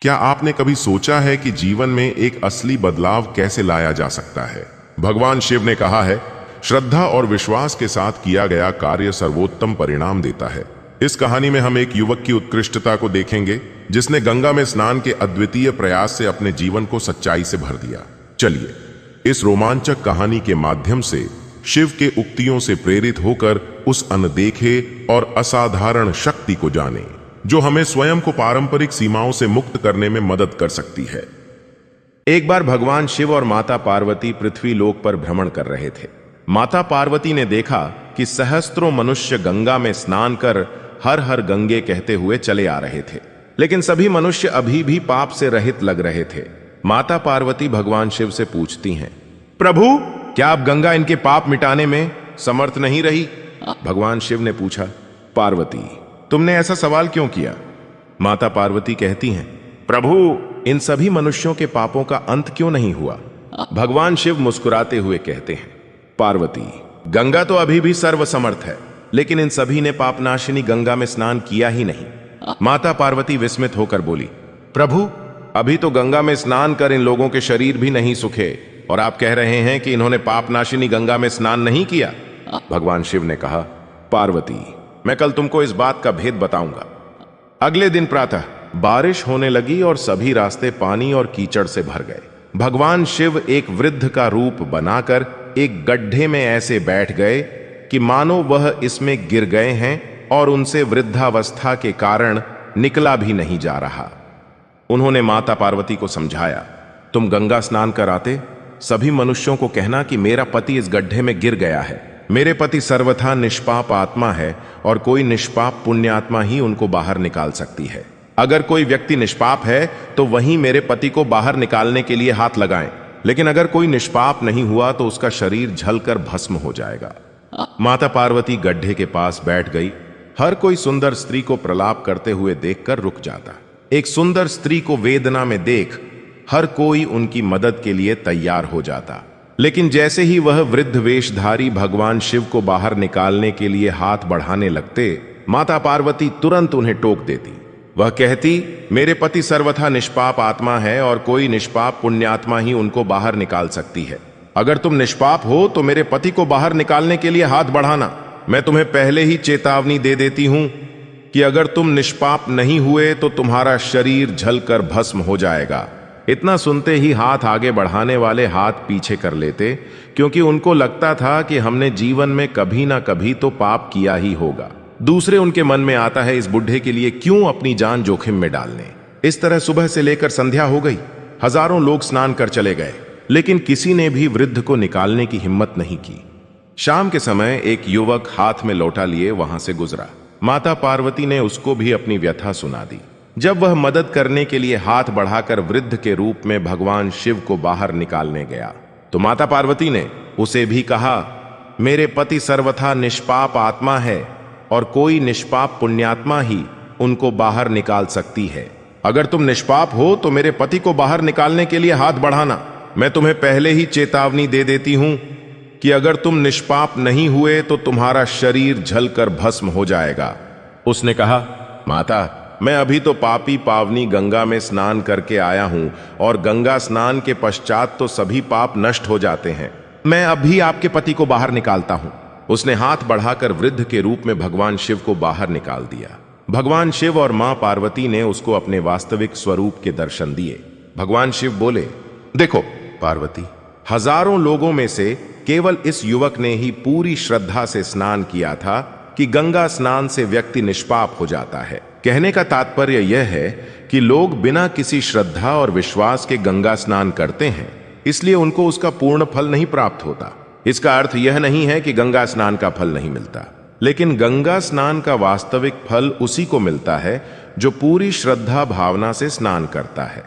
क्या आपने कभी सोचा है कि जीवन में एक असली बदलाव कैसे लाया जा सकता है? भगवान शिव ने कहा है, श्रद्धा और विश्वास के साथ किया गया कार्य सर्वोत्तम परिणाम देता है। इस कहानी में हम एक युवक की उत्कृष्टता को देखेंगे जिसने गंगा में स्नान के अद्वितीय प्रयास से अपने जीवन को सच्चाई से भर दिया। चलिए इस रोमांचक कहानी के माध्यम से शिव के उक्तियों से प्रेरित होकर उस अनदेखे और असाधारण शक्ति को जानें जो हमें स्वयं को पारंपरिक सीमाओं से मुक्त करने में मदद कर सकती है। एक बार भगवान शिव और माता पार्वती पृथ्वी लोक पर भ्रमण कर रहे थे। माता पार्वती ने देखा कि सहस्त्रों मनुष्य गंगा में स्नान कर हर हर गंगे कहते हुए चले आ रहे थे, लेकिन सभी मनुष्य अभी भी पाप से रहित लग रहे थे। माता पार्वती भगवान शिव से पूछती हैं, प्रभु, क्या आप गंगा इनके पाप मिटाने में समर्थ नहीं रही? भगवान शिव ने पूछा, पार्वती, तुमने ऐसा सवाल क्यों किया? माता पार्वती कहती हैं, प्रभु, इन सभी मनुष्यों के पापों का अंत क्यों नहीं हुआ? भगवान शिव मुस्कुराते हुए कहते हैं, पार्वती, गंगा तो अभी भी सर्वसमर्थ है, लेकिन इन सभी ने पापनाशिनी गंगा में स्नान किया ही नहीं। माता पार्वती विस्मित होकर बोली, प्रभु, अभी तो गंगा में स्नान कर इन लोगों के शरीर भी नहीं सूखे और आप कह रहे हैं कि इन्होंने पापनाशिनी गंगा में स्नान नहीं किया। भगवान शिव ने कहा, पार्वती, मैं कल तुमको इस बात का भेद बताऊंगा। अगले दिन प्रातः बारिश होने लगी और सभी रास्ते पानी और कीचड़ से भर गए। भगवान शिव एक वृद्ध का रूप बनाकर एक गड्ढे में ऐसे बैठ गए कि मानो वह इसमें गिर गए हैं और उनसे वृद्धावस्था के कारण निकला भी नहीं जा रहा। उन्होंने माता पार्वती को समझाया, तुम गंगा स्नान कर आते सभी मनुष्यों को कहना कि मेरा पति इस गड्ढे में गिर गया है। मेरे पति सर्वथा निष्पाप आत्मा है और कोई निष्पाप पुण्यात्मा ही उनको बाहर निकाल सकती है। अगर कोई व्यक्ति निष्पाप है तो वहीं मेरे पति को बाहर निकालने के लिए हाथ लगाएं, लेकिन अगर कोई निष्पाप नहीं हुआ तो उसका शरीर जलकर भस्म हो जाएगा। माता पार्वती गड्ढे के पास बैठ गई। हर कोई सुंदर स्त्री को प्रलाप करते हुए देखकर रुक जाता। एक सुंदर स्त्री को वेदना में देख हर कोई उनकी मदद के लिए तैयार हो जाता, लेकिन जैसे ही वह वृद्ध वेशधारी भगवान शिव को बाहर निकालने के लिए हाथ बढ़ाने लगते, माता पार्वती तुरंत उन्हें टोक देती। वह कहती, मेरे पति सर्वथा निष्पाप आत्मा है और कोई निष्पाप पुण्यात्मा ही उनको बाहर निकाल सकती है। अगर तुम निष्पाप हो तो मेरे पति को बाहर निकालने के लिए हाथ बढ़ाना। मैं तुम्हें पहले ही चेतावनी दे देती हूं कि अगर तुम निष्पाप नहीं हुए तो तुम्हारा शरीर जलकर भस्म हो जाएगा। इतना सुनते ही हाथ आगे बढ़ाने वाले हाथ पीछे कर लेते, क्योंकि उनको लगता था कि हमने जीवन में कभी ना कभी तो पाप किया ही होगा। दूसरे उनके मन में आता है, इस बुढ़े के लिए क्यों अपनी जान जोखिम में डालने। इस तरह सुबह से लेकर संध्या हो गई। हजारों लोग स्नान कर चले गए, लेकिन किसी ने भी वृद्ध को निकालने की हिम्मत नहीं की। शाम के समय एक युवक हाथ में लोटा लिए वहां से गुजरा। माता पार्वती ने उसको भी अपनी व्यथा सुना दी। जब वह मदद करने के लिए हाथ बढ़ाकर वृद्ध के रूप में भगवान शिव को बाहर निकालने गया, तो माता पार्वती ने उसे भी कहा, मेरे पति सर्वथा निष्पाप आत्मा है और कोई निष्पाप पुण्यात्मा ही उनको बाहर निकाल सकती है। अगर तुम निष्पाप हो तो मेरे पति को बाहर निकालने के लिए हाथ बढ़ाना। मैं तुम्हें पहले ही चेतावनी दे देती हूं कि अगर तुम निष्पाप नहीं हुए तो तुम्हारा शरीर जलकर भस्म हो जाएगा। उसने कहा, माता, मैं अभी तो पापी पावनी गंगा में स्नान करके आया हूं और गंगा स्नान के पश्चात तो सभी पाप नष्ट हो जाते हैं। मैं अभी आपके पति को बाहर निकालता हूं। उसने हाथ बढ़ाकर वृद्ध के रूप में भगवान शिव को बाहर निकाल दिया। भगवान शिव और मां पार्वती ने उसको अपने वास्तविक स्वरूप के दर्शन दिए। भगवान शिव बोले, देखो पार्वती, हजारों लोगों में से केवल इस युवक ने ही पूरी श्रद्धा से स्नान किया था कि गंगा स्नान से व्यक्ति निष्पाप हो जाता है। कहने का तात्पर्य यह है कि लोग बिना किसी श्रद्धा और विश्वास के गंगा स्नान करते हैं, इसलिए उनको उसका पूर्ण फल नहीं प्राप्त होता। इसका अर्थ यह नहीं है कि गंगा स्नान का फल नहीं मिलता, लेकिन गंगा स्नान का वास्तविक फल उसी को मिलता है जो पूरी श्रद्धा भावना से स्नान करता है।